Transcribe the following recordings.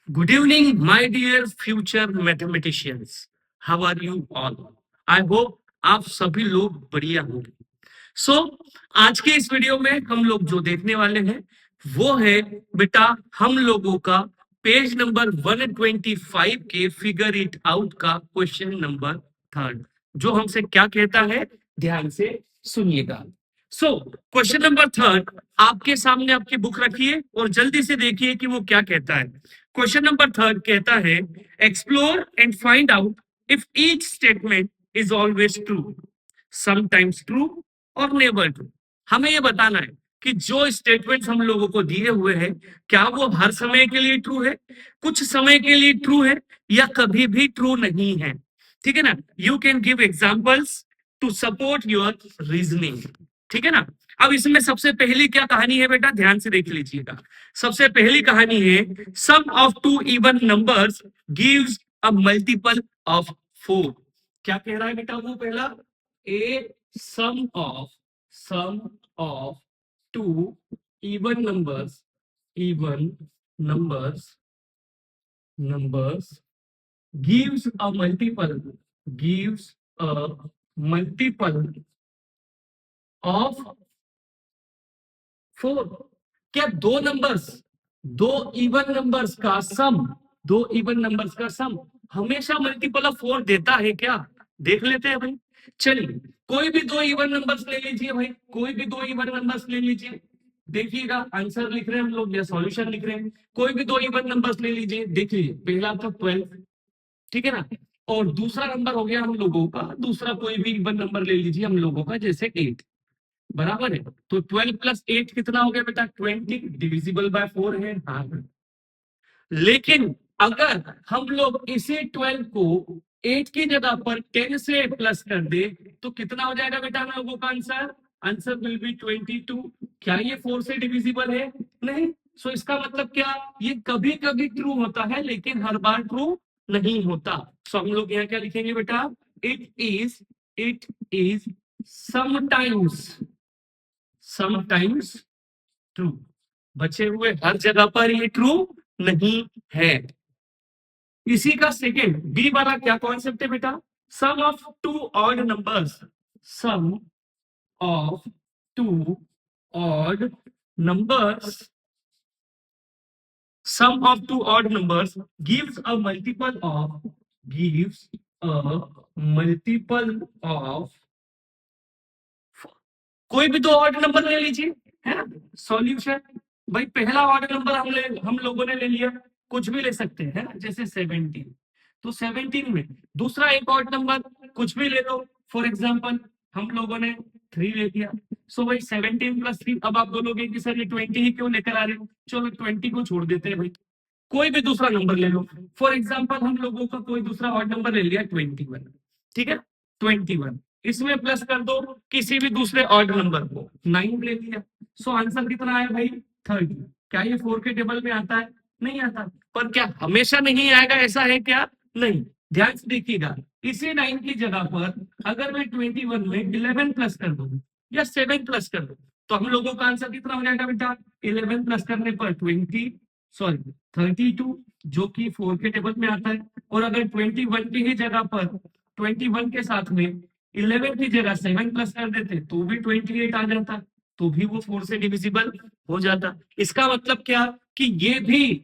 Good evening, my dear future mathematicians. How are you all? I hope आप सभी लोग बढ़िया होंगे. सो आज के इस वीडियो में हम लोग जो देखने वाले हैं वो है बेटा हम लोगों का पेज नंबर 125 के फिगर इट आउट का क्वेश्चन नंबर 3 जो हमसे क्या कहता है ध्यान से सुनिएगा. सो क्वेश्चन नंबर 3 आपके सामने आपकी बुक रखिए और जल्दी से देखिए कि वो क्या कहता है. क्वेश्चन नंबर 3 कहता है explore and find out if each statement is always true, sometimes true और नेवर ट्रू. हमें ये बताना है कि जो स्टेटमेंट्स हम लोगों को दिए हुए हैं क्या वो हर समय के लिए ट्रू है, कुछ समय के लिए ट्रू है या कभी भी ट्रू नहीं है. ठीक है ना. You can give examples to support your reasoning. ठीक है ना. अब इसमें सबसे पहली क्या कहानी है बेटा ध्यान से देख लीजिएगा. सबसे पहली कहानी है sum of two even numbers gives a multiple of 4. क्या कह रहा है बेटा वो पहला ए sum of two even numbers gives a multiple of 4. क्या दो इवन नंबर्स का सम हमेशा मल्टीपल ऑफ 4 देता है क्या? देख लेते हैं भाई. चलिए कोई भी दो इवन नंबर्स ले लीजिए भाई, कोई भी दो इवन नंबर्स ले लीजिए. देखिएगा आंसर लिख रहे हैं हम लोग या सॉल्यूशन लिख रहे हैं. कोई भी दो इवन नंबर्स ले लीजिए. देखिए पहला था 12. ठीक है ना. और दूसरा नंबर हो गया हम लोगों का, दूसरा कोई भी इवन नंबर ले लीजिए हम लोगों का जैसे 8. बराबर है. तो 12 प्लस 8 कितना हो गया बेटा 20. डिविजिबल बाय 4 है. हाँ. लेकिन अगर हम लोग इसी 12 को 8 की जगह पर 10 से प्लस कर दे तो कितना हो जाएगा बेटा हम लोगों का आंसर? Answer will be 22. क्या ये 4 से डिविजिबल है? नहीं. सो इसका मतलब क्या, ये कभी कभी ट्रू होता है लेकिन हर बार ट्रू नहीं होता. सो हम लोग यहाँ क्या लिखेंगे बेटा, इट इज समटाइम्स ट्रू. बचे हुए हर जगह पर ये ट्रू नहीं है. इसी का सेकेंड बी वाला क्या कॉन्सेप्ट है बेटा, sum of two odd numbers sum of two odd numbers gives a multiple of कोई भी दो ऑड नंबर ले लीजिए, है ना. सॉल्यूशन भाई पहला ऑड नंबर हम लोगों ने ले लिया, कुछ भी ले सकते हैं ना, जैसे 17. तो 17 में दूसरा एक ऑड नंबर कुछ भी ले लो. फॉर एग्जांपल हम लोगों ने 3 ले लिया. सो भाई 17 प्लस 3. अब आप बोलोगे कि सर ये 20 ही क्यों लेकर आ रहे हो. चलो 20 को छोड़ देते हैं भाई, कोई भी दूसरा नंबर ले लो. फॉर एग्जांपल हम लोगों का कोई दूसरा ऑड नंबर ले लिया 21. ठीक है 21, इसमें प्लस कर दो किसी भी दूसरे ऑड नंबर को. 9 ले लिया. सो आंसर कितना आया भाई 30. क्या ये 4 के टेबल में आता है? नहीं आता. पर क्या हमेशा नहीं आएगा ऐसा है क्या? नहीं. ध्यान से देखिएगा, इसी 9 की जगह पर अगर मैं 21 में 11 प्लस कर दूं या 7 प्लस कर दूं तो हम लोगों का आंसर कितना हो जाएगा बेटा, 11 प्लस करने पर 32 जो कि 4 के टेबल में आता है. और अगर 21 की ही जगह पर 21 के साथ में 11 की जगह 7 प्लस कर देते तो भी 28 आ जाता, तो भी वो 4 से डिविजिबल हो जाता. इसका मतलब क्या कि ये भी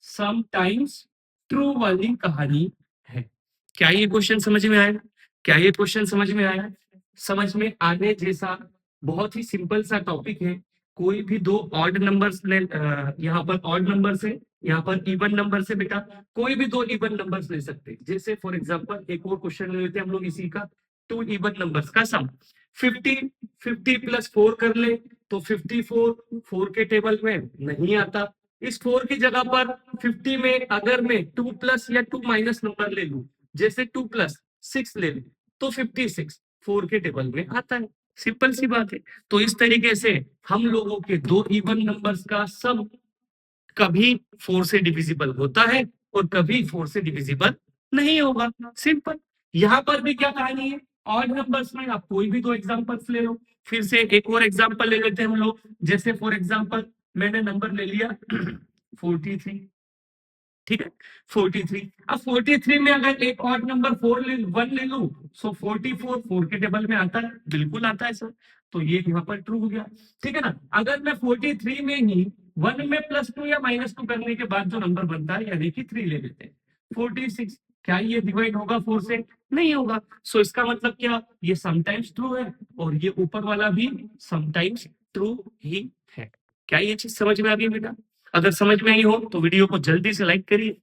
समटाइम्स ट्रू वाली कहानी है. क्या ये क्वेश्चन समझ में आया? समझ में आने जैसा बहुत ही सिंपल सा टॉपिक है. कोई भी दो ऑड नंबर्स ले, यहाँ पर ऑड नंबर से, यहाँ पर इवन नंबर से बेटा कोई भी दो इवन नंबर्स ले सकते हैं. जैसे फॉर एग्जांपल एक और क्वेश्चन ले लेते हैं हम लोग इसी का, टू इवन नंबर्स का सम. 50 प्लस 4 कर ले तो 54 4 के टेबल में नहीं आता. इस 4 की जगह पर 50 में अगर मैं 2 प्लस या 2 माइनस नंबर ले लूं, जैसे 2 प्लस 6 ले लूं तो 56 4 के टेबल में आता है. सिंपल सी बात है. तो इस तरीके से हम लोगों के दो इवन नंबर्स का सम कभी 4 से डिविजिबल होता है और कभी 4 से डिविजिबल नहीं होगा. सिंपल. यहाँ पर भी क्या कहानी है, ऑड नंबर्स में आप कोई भी दो एग्जांपल्स ले लो. फिर से एक और एग्जांपल ले लेते हैं हम लोग. जैसे फॉर एग्जांपल मैंने नंबर ले लिया 43, ठीक है 43। अब 43 में अगर एक ऑड नंबर 1 ले लूं, सो 44 4 के टेबल में आता है, बिल्कुल आता है सर, तो ये यहाँ पर ट्रू हो गया, ठीक है ना। अगर मैं 43 में ही 1 में +2 या -2 करने के बाद जो नंबर बनता है, यानी कि 3 ले लेते हैं 46, क्या ये डिवाइड होगा 4 से? नहीं होगा। सो इसका मतलब क्या, ये समटाइम्स ट्रू है और ये ऊपर वाला भी समटाइम्स ट्रू ही है। क्या ये चीज समझ में आ गई बेटा? अगर समझ में आई हो तो वीडियो को जल्दी से लाइक करिए।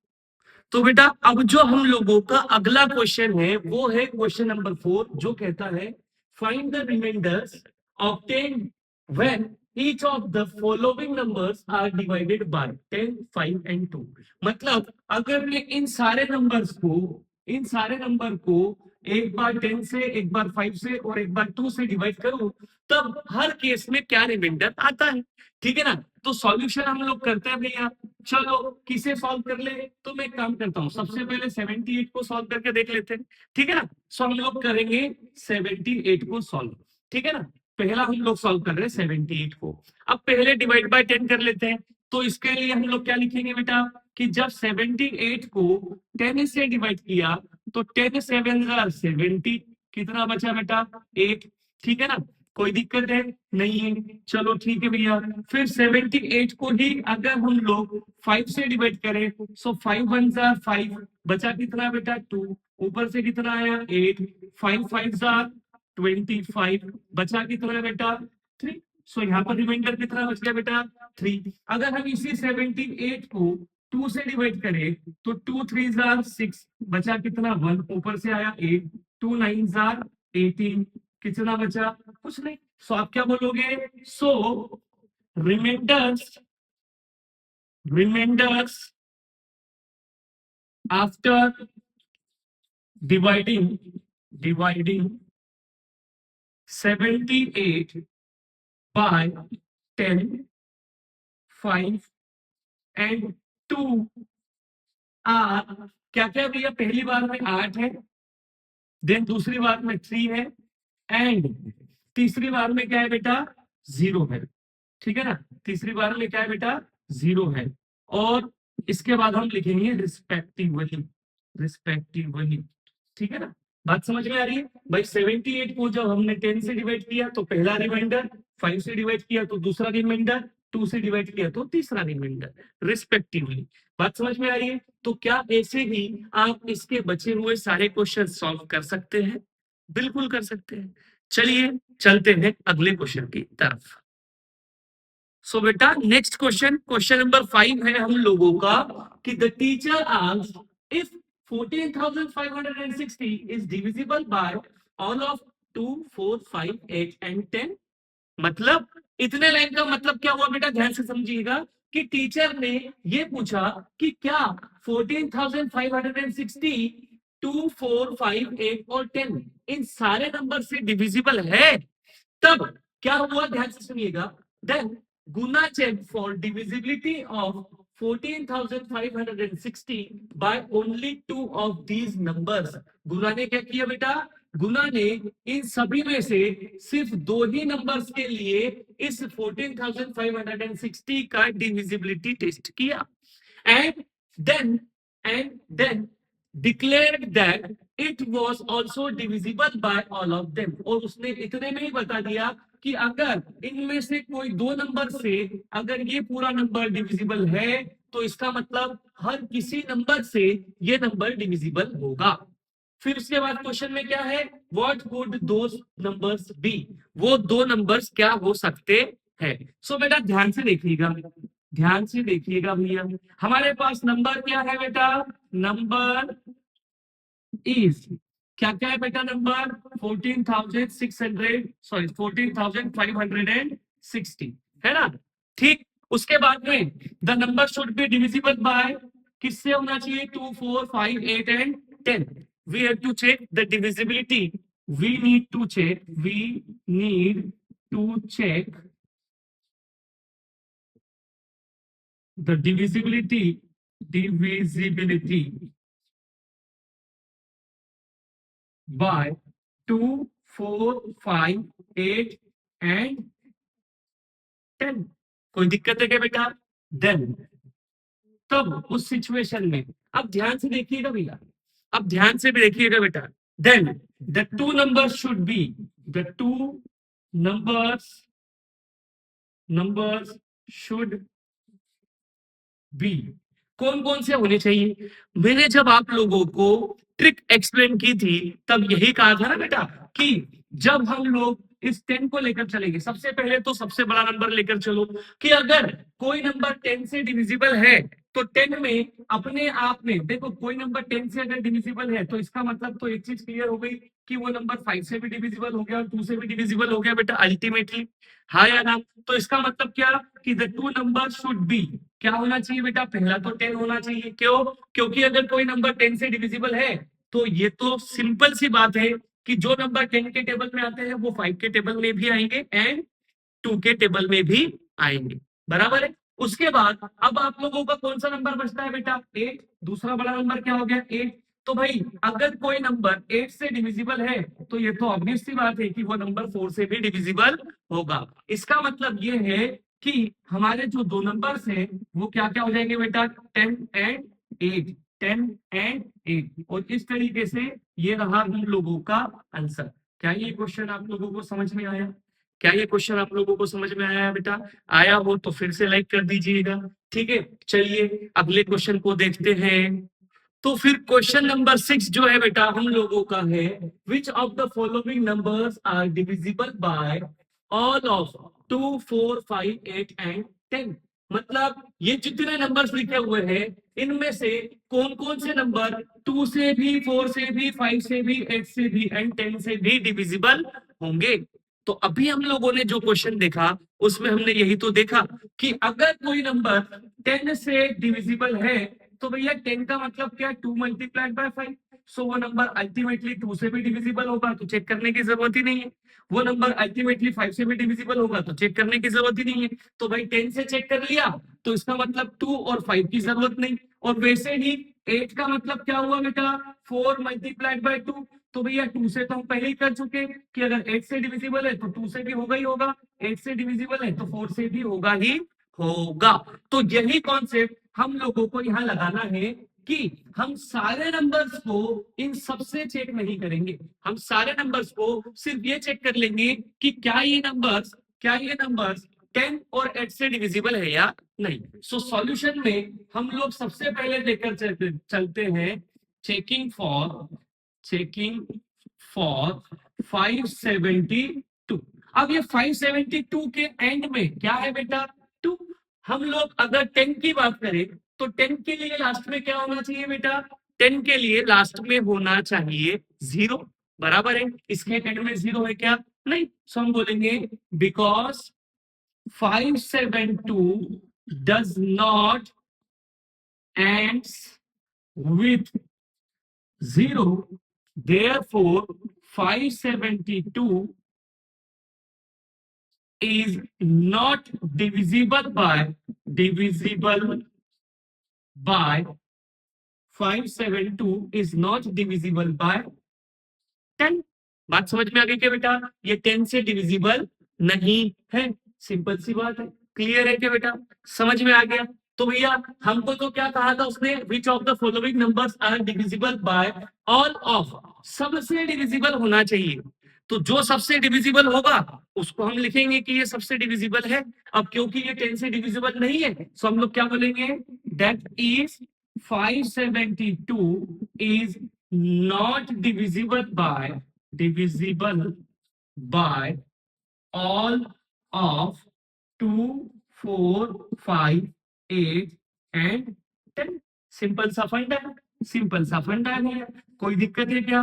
तो बेटा अब जो हम लोगों का अगला क्वेश्चन है वो है क्वेश्चन नंबर 4, जो कहता है find the remainders obtained when each of the following numbers are divided by 10 5 and 2। मतलब अगर मैं इन सारे नंबर को एक बार 10 से, एक बार 5 से और एक बार 2 से डिवाइड करूं, तब हर केस में क्या रिमाइंडर आता है, ठीक है ना। तो सॉल्यूशन हम लोग करते हैं भैया, चलो किसे सॉल्व कर ले, तो मैं एक काम करता हूं, सबसे पहले 78 को सॉल्व करके देख लेते हैं, ठीक है ना। सो हम लोग करेंगे 78 को सॉल्व, ठीक है ना। पहला हम लोग सॉल्व कर रहे हैं 78 को। अब पहले डिवाइड बाय 10 कर लेते हैं, तो इसके लिए हम लोग क्या लिखेंगे बेटा, कि जब 78 को 10 से डिवाइड किया तो 10 7 70, कितना बचा बेटा 8, ठीक है ना। कोई दिक्कत है नहीं है, चलो ठीक है भैया। फिर 78 को ही अगर हम लोग 5 से डिवाइड करें, सो 5 1 5, बचा कितना बेटा 2, ऊपर से कितना आया 8, 5 5 25, बचा कितना बेटा 3। सो यहाँ पर रिमाइंडर कितना बच गया बेटा 3। अगर हम इसी 78 को 2 से डिवाइड करें तो 2 3 6, बचा कितना 1, ऊपर से आया 8, 2 9 18, कितना बचा कुछ नहीं। सो आप क्या बोलोगे, so reminders reminders after dividing 78 by 10 5 and 2 are क्या क्या भैया, पहली बार में 8 है, देन दूसरी बार में 3 है, एंड तीसरी बार में क्या है बेटा 0 है, ठीक है ना। तीसरी बार में क्या है बेटा 0 है, और इसके बाद हम लिखेंगे रिस्पेक्टिवली, ठीक है ना। बात समझ में आ रही है भाई। 78 को जब हमने 10 से डिवाइड किया तो पहला रिमाइंडर, 5 से डिवाइड किया तो दूसरा रिमाइंडर, 2 से डिवाइड किया तो तीसरा रिमाइंडर, रिस्पेक्टिवली। बात समझ में आ रही है। तो क्या ऐसे ही आप इसके बचे हुए सारे क्वेश्चन सॉल्व कर सकते हैं? बिल्कुल कर सकते हैं। चलिए चलते हैं अगले क्वेश्चन की तरफ। सो बेटा नेक्स्ट क्वेश्चन नंबर 5 है हम लोगों का, कि the teacher asked if 14,560 is divisible by all of 2 4 5 8 and 10। मतलब इतने लाइन का मतलब क्या हुआ बेटा, ध्यान से समझिएगा, कि टीचर ने ये पूछा कि क्या 14,560 2 4 5 8 और 10 इन सारे नंबर से डिविजिबल है। तब क्या हुआ, ध्यान से सुनिएगा, then Guna check for divisibility of 14,560 by only 2 of these numbers. Guna ने क्या किया बेटा, गुना ने इन सभी में से सिर्फ 2 ही नंबर्स के लिए इस 14,560 का डिविजिबिलिटी टेस्ट किया, and then declared that it was also divisible by all of them. और उसने इतने में ही बता दिया कि अगर इनमें से कोई 2 नंबर से अगर ये पूरा नंबर डिविजिबल है, तो इसका मतलब हर किसी नंबर से ये नंबर डिविजिबल होगा। फिर उसके बाद क्वेश्चन में क्या है, what would those numbers be, वो 2 नंबर्स क्या हो सकते हैं। सो बेटा ध्यान से देखिएगा भैया, हमारे पास नंबर क्या है बेटा, नंबर इज क्या क्या है बेटा, नंबर 14,600 सॉरी 14,560 है ना। ठीक, उसके बाद में the number should be divisible by, किससे होना चाहिए 2 4 5 8 and 10। We have to check the divisibility, we need to check the divisibility by 2 4 5 8 and 10। कोई दिक्कत है क्या बेटा, देन तब उस सिचुएशन में, अब ध्यान से देखिएगा भैया, अब ध्यान से भी देखिएगा बेटा, then the two numbers should be, the two numbers should be, कौन कौन से होने चाहिए? मैंने जब आप लोगों को ट्रिक एक्सप्लेन की थी तब यही कहा था ना बेटा कि जब हम लोग इस 10 को लेकर चलेंगे, सबसे पहले तो सबसे बड़ा नंबर लेकर चलो कि अगर कोई नंबर 10 से डिविजिबल है तो 10 में अपने आप में देखो, कोई नंबर 10 से अगर डिविजिबल है तो इसका मतलब तो एक चीज क्लियर हो गई कि वो नंबर 5 से भी डिविजिबल हो गया और 2 से भी डिविजिबल हो गया बेटा अल्टीमेटली, हाँ या ना? तो इसका मतलब क्या कि the two number should B, क्या होना चाहिए बेटा? पहला तो 10 होना चाहिए। क्यों? क्योंकि अगर कोई नंबर 10 से डिविजिबल है तो ये तो सिंपल सी बात है कि जो नंबर 10 के टेबल में आते हैं वो 5 के टेबल में भी आएंगे एंड 2 के टेबल में भी आएंगे, बराबर है। उसके बाद अब आप लोगों का कौन सा नंबर बचता है बेटा? 8। दूसरा बड़ा नंबर क्या हो गया? 8। तो भाई अगर कोई नंबर 8 से डिविजिबल है तो ये तो ऑब्वियस सी बात है कि वो नंबर 4 से भी डिविजिबल होगा। इसका मतलब ये है कि हमारे जो दो नंबर्स हैं वो क्या क्या हो जाएंगे बेटा? 10 एंड 8, 10 एंड 8। और इस तरीके से ये रहा हम लोगों का आंसर। क्या ये क्वेश्चन आप लोगों को समझ में आया? क्या ये क्वेश्चन आप लोगों को समझ में आया बेटा? आया हो तो फिर से लाइक कर दीजिएगा, ठीक है। चलिए अगले क्वेश्चन को देखते हैं। तो फिर क्वेश्चन नंबर 6 जो है बेटा हम लोगों का है, which of the following numbers are divisible by all of 2, 4, 5, 8 and 10। मतलब ये जितने नंबर्स लिखे हुए हैं इनमें से कौन कौन से नंबर 2 से भी, 4 से भी, 5 से भी, 8 से भी एंड 10 से भी डिविजिबल होंगे। तो अभी हम लोगों ने जो क्वेश्चन देखा उसमें हमने यही तो देखा कि अगर कोई नंबर 10 से डिविजिबल है तो भैया 10 का मतलब क्या? 2 मल्टीप्लाइड बाय 5। सो वो नंबर अल्टीमेटली 2 से भी डिविजिबल होगा तो चेक करने की जरूरत ही नहीं है। वो नंबर अल्टीमेटली 5 से भी डिविजिबल होगा तो चेक करने की जरूरत ही नहीं है। तो भाई 10 से चेक कर लिया तो इसका मतलब 2 और 5 की जरूरत नहीं। और वैसे ही 8 का मतलब क्या हुआ बेटा? 4 मल्टीप्लाइड बाय 2। तो भैया 2 से तो हम पहले ही कर चुके कि अगर 8 से डिविजिबल है तो 2 से भी होगा ही होगा, 8 से डिविजिबल है तो 4 से भी होगा ही होगा। तो यही कॉन्सेप्ट हम लोगों को यहाँ लगाना है कि हम सारे नंबर्स को इन सबसे चेक नहीं करेंगे, हम सारे नंबर्स को सिर्फ ये चेक कर लेंगे कि क्या ये नंबर्स 10 और 8 से डिविजिबल है या नहीं। सो सॉल्यूशन में हम लोग सबसे पहले लेकर चलते हैं चेकिंग फॉर 572। अब ये 572 के एंड में क्या है बेटा? 2। हम लोग अगर 10 की बात करें तो 10 के लिए लास्ट में क्या होना चाहिए बेटा? 10 के लिए लास्ट में होना चाहिए 0, बराबर है। इसके एंड में 0 है क्या? नहीं। सो हम बोलेंगे because 572 does not ends with 0, therefore 572 is not divisible by 572 is not divisible by 10। बात समझ में आ गई क्या बेटा? ये 10 से डिविजिबल नहीं है, सिंपल सी बात है। क्लियर है क्या बेटा? समझ में आ गया? तो भैया हमको तो क्या कहा था उसने? Which of the following numbers are divisible by all of, सबसे डिविजिबल होना चाहिए। तो जो सबसे डिविजिबल होगा उसको हम लिखेंगे कि ये सबसे डिविजिबल है। अब क्योंकि ये 10 से डिविजिबल नहीं है तो हम लोग क्या बोलेंगे? That is 572 is not divisible by all of 2, 4, 5, 8 and 10। Simple सा फंडा है, सिंपल सा फंडा है। कोई दिक्कत है क्या?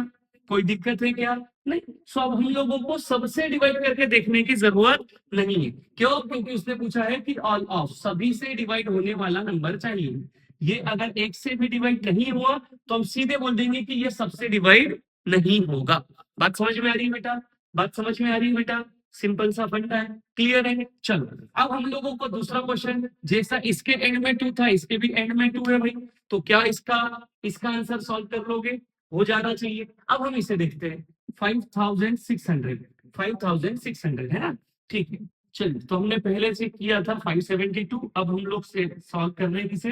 कोई दिक्कत है क्या? नहीं। सो अब हम लोगों को सबसे डिवाइड करके देखने की जरूरत नहीं है। क्यों? क्योंकि उसने पूछा है कि ऑल ऑफ, सभी से डिवाइड होने वाला नंबर चाहिए। ये अगर एक से भी डिवाइड नहीं हुआ तो हम सीधे बोल देंगे कि ये सबसे डिवाइड नहीं होगा। बात समझ में आ रही है बेटा? बात समझ में आ रही है बेटा? सिंपल सा फंडा है। क्लियर है? चलो अब हम लोगों को दूसरा क्वेश्चन, जैसा इसके एंड में 2 था इसके भी एंड में 2 है भाई, तो क्या इसका आंसर सॉल्व कर लोगे? हो जाना चाहिए। अब हम इसे देखते हैं 5600 है ना? ठीक है। चलिए तो हमने पहले से किया था 572, अब हम लोग से सॉल्व कर रहे हैं किसे?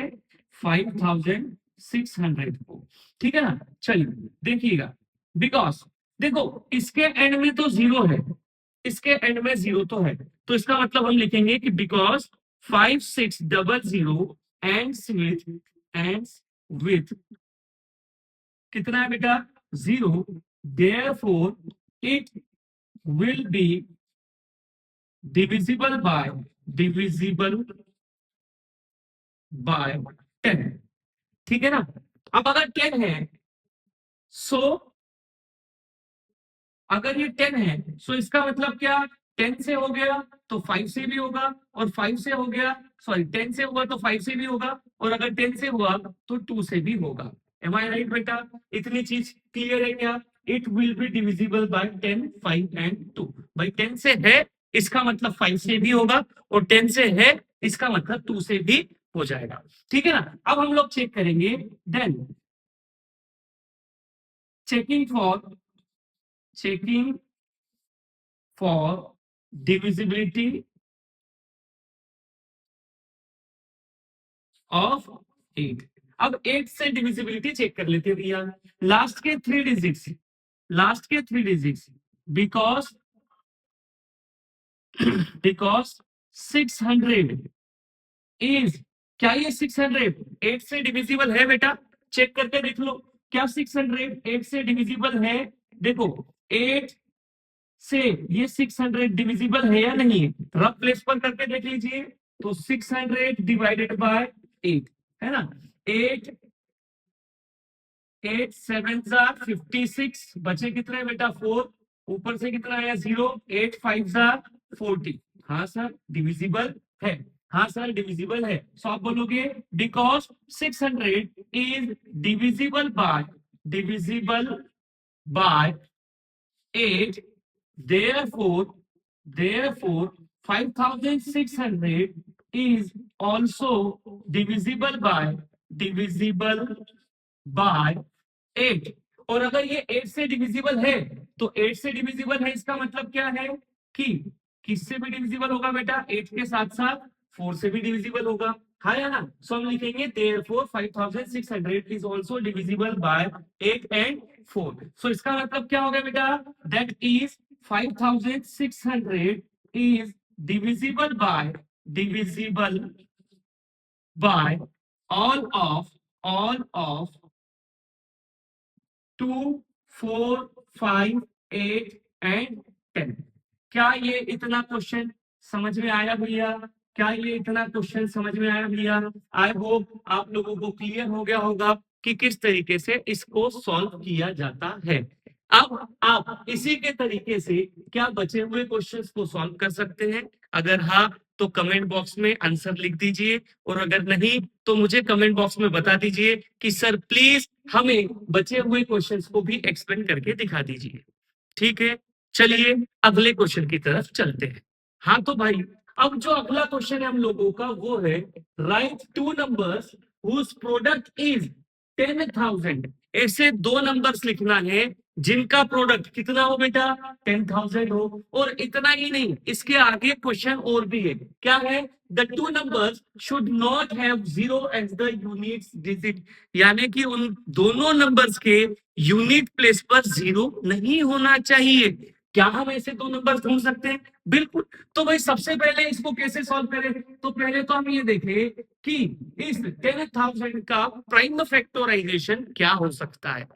5600 को, ठीक है ना। चलिए देखिएगा, बिकॉज देखो इसके एंड में तो जीरो है, इसके एंड में जीरो तो है, तो इसका मतलब हम लिखेंगे कि बिकॉज 5600 एंड्स विथ कितना है बेटा, zero, therefore it will be divisible bye 10, ठीक है ना। अब अगर 10 है, सो अगर ये 10 है, सो इसका मतलब क्या, 10 से हो गया तो 5 से भी होगा, और 5 से हो गया, सॉरी 10 से हुआ तो 5 से भी होगा, और अगर 10 से हुआ तो 2 से भी होगा। एम आई राइट बेटा, इतनी चीज क्लियर है क्या। It will be divisible bye 10, 5 and 2। भाई 10 से है, इसका मतलब 5 से भी होगा, और 10 से है, इसका मतलब 2 से भी हो जाएगा, ठीक है ना। अब हम लोग चेक करेंगे, then checking for divisibility of 8। अब 8 से डिविजिबिलिटी चेक कर लेते हैं भैया, लास्ट के 3 डिजिट्स, लास्ट के 3 डिजिट्स, बिकॉज बिकॉज 600 इज, क्या ये 600 8 से डिविजिबल है बेटा, चेक करके देख लो, क्या 600 8 से डिविजिबल है। देखो 8 से ये 600 डिविजिबल है या नहीं है, रफ प्लेस पर करके देख लीजिए, तो 600 डिवाइडेड बाय 8 है ना, 8 8 7 जार 56, बचे कितने बेटा 4, ऊपर से कितना आया 0, 8 5 जार 40। हाँ सर डिविजिबल है, हाँ सर डिविजिबल है। सो आप बोलोगे because 600 is divisible by 8, therefore 5600 is also divisible by 8। और अगर ये 8 से डिविजिबल है, तो 8 से डिविजिबल है, इसका मतलब क्या है कि किससे भी डिविजिबल होगा बेटा, 8 के साथ साथ 4 से भी डिविजिबल होगा, हाँ या ना। सो हम लिखेंगे therefore 5600 is also divisible by 8 and 4। सो इसका मतलब क्या होगा बेटा, that is 5600 is divisible by all of 2 4 5 8 and 10। क्या ये इतना क्वेश्चन समझ में आया भैया, क्या ये इतना क्वेश्चन समझ में आया भैया। आई होप आप लोगों को क्लियर हो गया होगा कि किस तरीके से इसको सॉल्व किया जाता है। अब आप इसी के तरीके से क्या बचे हुए क्वेश्चंस को सॉल्व कर सकते हैं, अगर हाँ तो कमेंट बॉक्स में आंसर लिख दीजिए, और अगर नहीं तो मुझे कमेंट बॉक्स में बता दीजिए कि सर प्लीज हमें बचे हुए क्वेश्चंस को भी एक्सप्लेन करके दिखा दीजिए, ठीक है। चलिए अगले क्वेश्चन की तरफ चलते हैं। हाँ तो भाई अब जो अगला क्वेश्चन है हम लोगों का वो है, write two numbers whose product is 10,000। ऐसे दो नंबर्स लिखना है जिनका प्रोडक्ट कितना हो बेटा, 10,000 हो। और इतना ही नहीं, इसके आगे क्वेश्चन और भी है, क्या है, the two numbers should not have zero as the unit digit, यानी कि उन दोनों नंबर्स के यूनिट प्लेस पर जीरो नहीं होना चाहिए। क्या हम ऐसे दो नंबर ढूंढ सकते हैं, बिल्कुल। तो भाई सबसे पहले इसको कैसे सॉल्व करें, तो पहले तो हम ये देखें कि इस 10,000 का प्राइम फैक्टराइजेशन क्या हो सकता है।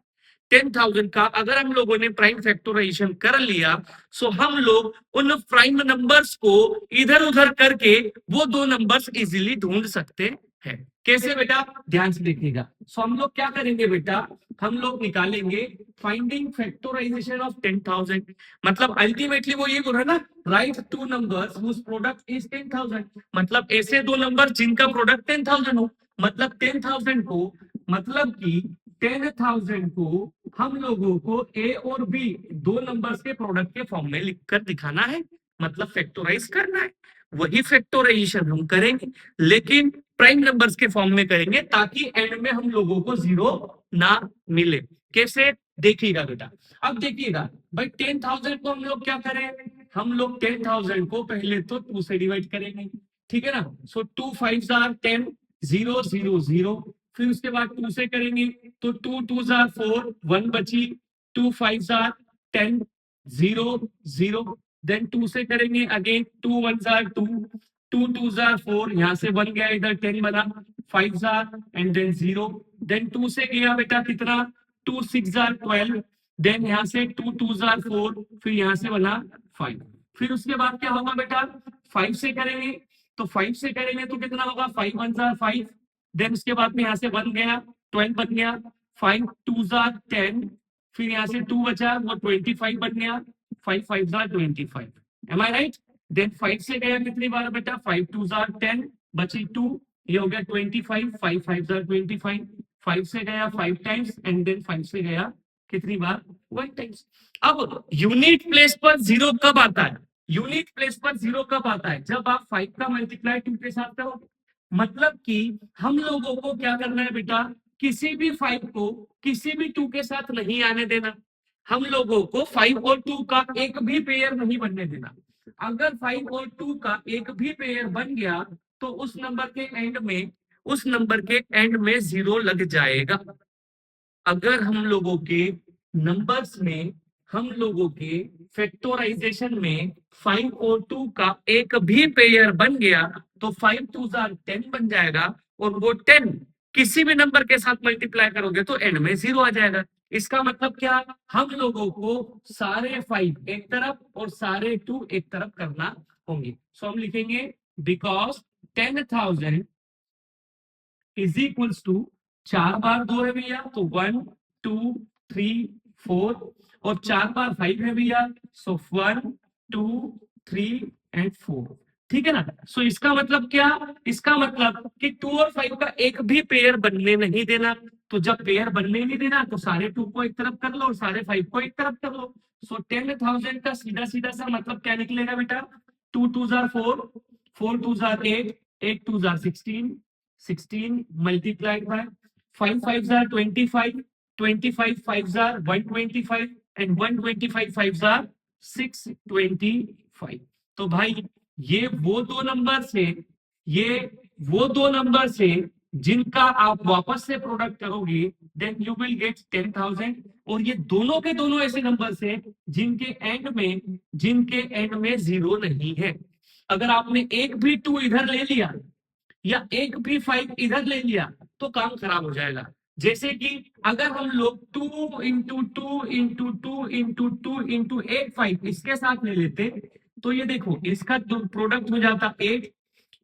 10,000 का अगर हम लोगों ने प्राइम फैक्टराइजेशन कर लिया, सो हम लोग उन प्राइम नंबर्स को इधर उधर करके वो दो नंबर्स इजीली ढूंढ सकते हैं। कैसे बेटा, ध्यान से देखिएगा। सो हम लोग क्या करेंगे बेटा, हम लोग निकालेंगे फाइंडिंग फैक्टराइजेशन ऑफ 10,000। मतलब अल्टीमेटली वो ये बोल रहा है ना, write two numbers whose product is 10,000, मतलब ऐसे दो नंबर जिनका प्रोडक्ट 10,000 हो। मतलब 10,000 को, मतलब कि 10,000 को हम लोगों को ए और बी दो नंबर्स के प्रोडक्ट के फॉर्म में लिखकर दिखाना है, मतलब फैक्टराइज करना है। वही फैक्टराइजेशन हम करेंगे, लेकिन प्राइम नंबर्स के फॉर्म में करेंगे, ताकि एंड में हम लोगों को जीरो ना मिले। कैसे, देखिएगा बेटा। अब देखिएगा भाई 10,000 को हम लोग क्या करें, हम लोग 10,000 को पहले तो 2 से डिवाइड करेंगे, ठीक है ना। सो 2 5 10, 0 0 0, फिर उसके बाद 2 से करेंगे तो 2 2 जार 4, 1 बची, 2 5 जार 10, 0 0, देन 2 से करेंगे अगेन, 2 1 जार 2, 2 2 जार 4, यहाँ से 1 गया इधर 10 बना, 5 जार एंड देन 0, देन 2 से गया बेटा कितना, 2 6 जार 12, देन यहाँ से 2 2 जार 4, फिर यहाँ से बना 5, फिर उसके बाद क्या होगा बेटा, 5 से करेंगे तो 5 से करेंगे तो कितना होगा, 5 1 जार 5, देन उसके बाद में यहाँ से 1 गया 12 बन गया, 5 2 जार 10, फिर यहाँ से 2 बचा वो 25 बन गया, 5 5 जार 25, एम आई राइट। देन 5 से गया कितनी बार बेटा, 5 2 जार 10, बची 2, ये हो गया 25, 5 5 जार 25, 5 से गया 5 टाइम्स एंड देन 5 से गया कितनी बार, 1 टाइम्स। अब यूनिट प्लेस पर जीरो कब आता है, यूनिट प्लेस पर जीरो कब आता है, जब आप 5 का मल्टीप्लाई 2 के साथ करोगे। मतलब कि हम लोगों को क्या करना है बेटा, किसी भी 5 को किसी भी 2 के साथ नहीं आने देना, हम लोगों को 5 और 2 का एक भी पेयर नहीं बनने देना। अगर 5 और 2 का एक भी पेयर बन गया तो उस नंबर के एंड में जीरो लग जाएगा। अगर हम लोगों के नंबर्स में, हम लोगों के फैक्टराइजेशन में 5 और 2 का एक भी पेयर बन गया तो 5 2 10 बन जाएगा, और वो 10 किसी भी नंबर के साथ मल्टीप्लाई करोगे तो एंड में जीरो आ जाएगा। इसका मतलब क्या, हम लोगों को सारे 5 एक तरफ और सारे 2 एक तरफ करना होंगे। सो हम लिखेंगे बिकॉज 10,000 इज इक्वल्स टू, 4 बार 2 है भैया तो 1 2 3 4, और 4 बार 5 है भैया, सो 1 2 3 एंड 4, ठीक है ना। सो इसका मतलब क्या, इसका मतलब कि 2 और 5 का एक भी पेयर बनने नहीं देना। तो जब पेयर बनने नहीं देना तो सारे 2 को एक तरफ कर लो और सारे 5 को एक तरफ कर लो। सो 10,000 का सीधा सीधा सा मतलब क्या निकलेगा बेटा, 2 2 jar 4, 4 2 jar 8, 8 2 jar 16, 16 multiplied by 5 5 are 25, 25 5 are 125, and 125 5 are 625। तो भाई ये वो दो नंबर से, ये वो दो नंबर से जिनका आप वापस से प्रोडक्ट करोगे देन यू विल गेट 10,000, और ये दोनों के दोनों ऐसे नंबर से जिनके एंड में जीरो नहीं है। अगर आपने एक भी 2 इधर ले लिया या एक भी 5 इधर ले लिया तो काम खराब हो जाएगा। जैसे कि अगर हम लोग 2 इंटू 2 इंटू 2 इंटू 2 इंटू 8 5 इसके साथ ले लेते तो ये देखो इसका प्रोडक्ट हो जाता 8,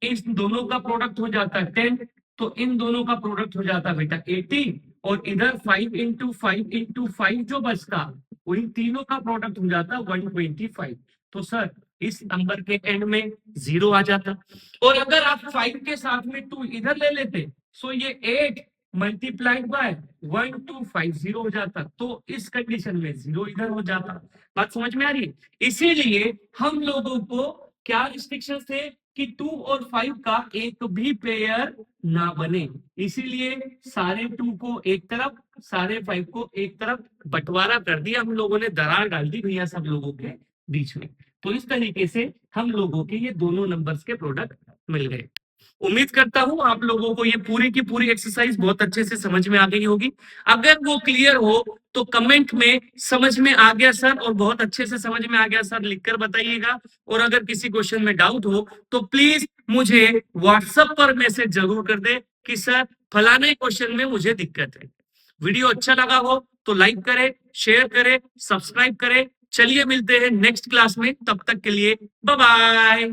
इस दोनों का प्रोडक्ट हो जाता 10, तो इन दोनों का प्रोडक्ट हो जाता बेटा 80, और इधर 5 इंटू 5 इंटू 5 जो बचता उन तीनों का प्रोडक्ट हो जाता 125। तो सर इस नंबर के एंड में जीरो आ जाता। और अगर आप 5 के साथ में 2 इधर ले लेते सो ये 8 मल्टीप्लाइड बाय 1250 हो जाता, तो इस कंडीशन में जीरो इधर हो जाता। बात समझ में आ रही है। इसीलिए हम लोगों को क्या रिस्ट्रिक्शन थे कि 2 और 5 का एक भी पेयर ना बने, इसीलिए सारे 2 को एक तरफ सारे 5 को एक तरफ बंटवारा कर दिया हम लोगों ने, दरार डाल दी भैया सब लोगों के बीच में। तो इस तरीके से हम लोगों के ये दोनों नंबर्स के प्रोडक्ट मिल गए। उम्मीद करता हूं आप लोगों को ये पूरी की पूरी एक्सरसाइज बहुत अच्छे से समझ में आ गई होगी। अगर वो क्लियर हो तो कमेंट में समझ में आ गया सर और बहुत अच्छे से समझ में आ गया सर लिखकर बताइएगा। और अगर किसी क्वेश्चन में डाउट हो तो प्लीज मुझे व्हाट्सएप पर मैसेज जरूर कर दे कि सर फलाने क्वेश्चन में मुझे दिक्कत है। वीडियो अच्छा लगा हो तो लाइक करें, शेयर करें, सब्सक्राइब करें। चलिए मिलते हैं नेक्स्ट क्लास में, तब तक के लिए बाय बाय।